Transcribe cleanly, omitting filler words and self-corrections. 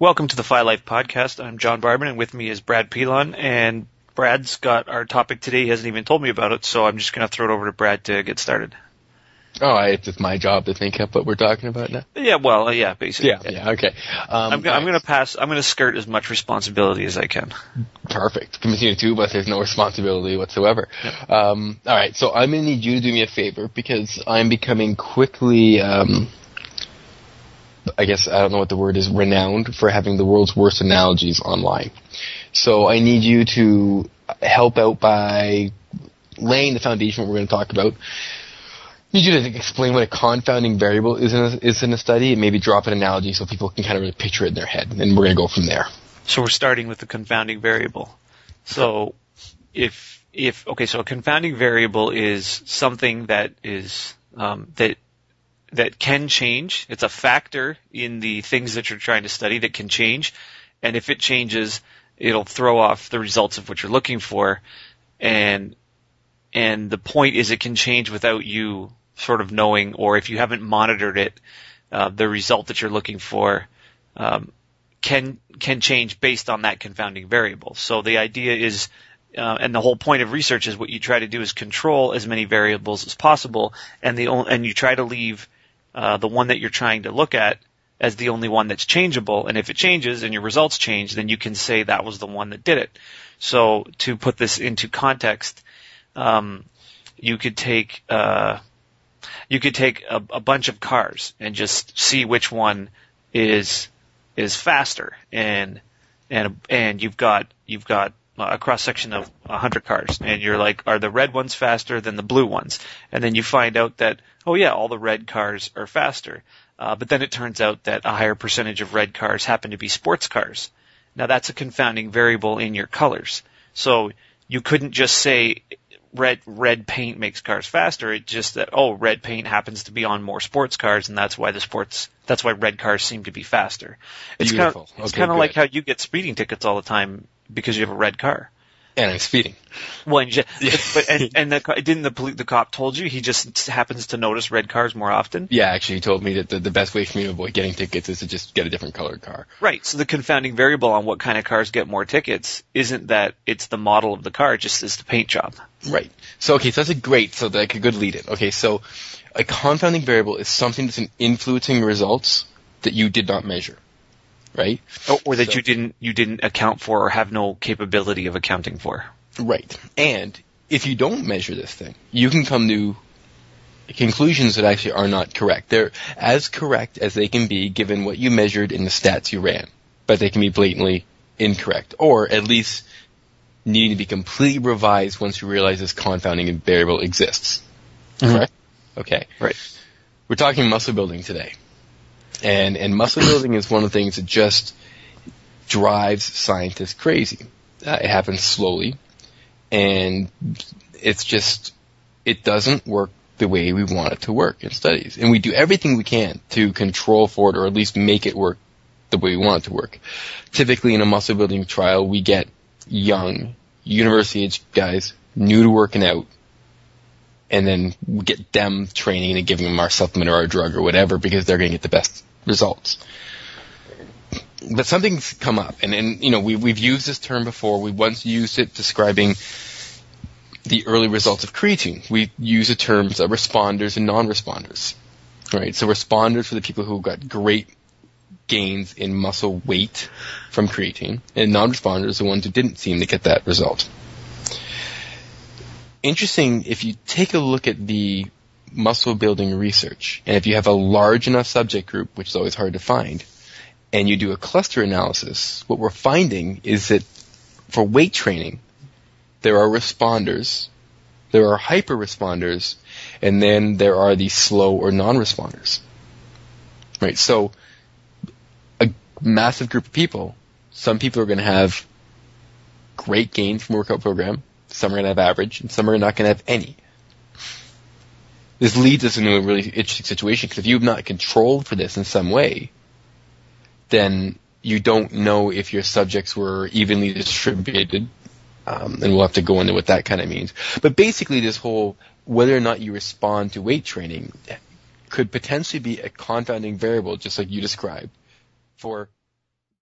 Welcome to the Phi Life Podcast. I'm John Barban, and with me is Brad Pilon. And Brad's got our topic today. He hasn't even told me about it, so I'm just going to throw it over to Brad to get started. Oh, it's just my job to think up what we're talking about now? Yeah, well, yeah, basically. Yeah, okay. I'm going to skirt as much responsibility as I can. Perfect. Between the two of us, there's no responsibility whatsoever. Yep. All right, so I'm going to need you to do me a favor because I'm becoming quickly, I guess, I don't know what the word is, renowned for having the world's worst analogies online. So I need you to help out by laying the foundation of what we're going to talk about. I need you to explain what a confounding variable is in a study and maybe drop an analogy so people can kind of really picture it in their head, and we're going to go from there. So we're starting with the confounding variable. So so a confounding variable is something that is that can change. It's a factor in the things that you're trying to study that can change, and if it changes, it'll throw off the results of what you're looking for, and the point is it can change without you sort of knowing, or if you haven't monitored it, the result that you're looking for can change based on that confounding variable. So the idea is, and the whole point of research is what you try to do is control as many variables as possible, and you try to leave the one that you're trying to look at as the only one that's changeable. And if it changes and your results change, then you can say that was the one that did it. So to put this into context, you could take a bunch of cars and just see which one is faster, and you've got a cross section of 100 cars, and you're like, are the red ones faster than the blue ones? And then you find out that, oh yeah, all the red cars are faster. But then it turns out that a higher percentage of red cars happen to be sports cars. Now that's a confounding variable in your colors. So you couldn't just say red paint makes cars faster. It's just that, red paint happens to be on more sports cars, and that's why red cars seem to be faster. It's kind of like how you get speeding tickets all the time because you have a red car. And I'm speeding. Well, the cop told you he just happens to notice red cars more often? Yeah, actually, he told me that the best way for me to avoid getting tickets is to just get a different colored car. Right. So the confounding variable on what kind of cars get more tickets isn't that it's the model of the car, just is the paint job. Right. So that's a good lead in. Okay, so a confounding variable is something that's influencing results that you did not measure. Right? Or that you didn't account for or have no capability of accounting for. Right. And if you don't measure this thing, you can come to conclusions that actually are not correct. They're as correct as they can be given what you measured in the stats you ran, but they can be blatantly incorrect, or at least needing to be completely revised once you realize this confounding variable exists. Mm-hmm. Correct? Okay. Right. We're talking muscle building today. And muscle building is one of the things that just drives scientists crazy. It happens slowly, and it doesn't work the way we want it to work in studies. And we do everything we can to control for it, or at least make it work the way we want it to work. Typically in a muscle building trial, we get young, university-age guys, new to working out, and then we get them training and giving them our supplement or our drug or whatever because they're going to get the best results. But something's come up, and we've used this term before. We once used it describing the early results of creatine. We use the terms of responders and non-responders. Right? So responders for the people who got great gains in muscle weight from creatine, and non-responders the ones who didn't seem to get that result. Interesting, if you take a look at the muscle building research, and if you have a large enough subject group, which is always hard to find, and you do a cluster analysis, what we're finding is that for weight training, there are responders, there are hyper responders, and then there are the slow or non-responders. Right? So a massive group of people, some people are going to have great gains from a workout program, some are going to have average, and some are not going to have any. This leads us into a really interesting situation, because if you've not controlled for this in some way, then you don't know if your subjects were evenly distributed, and we'll have to go into what that kind of means. But basically this whole whether or not you respond to weight training could potentially be a confounding variable, just like you described, for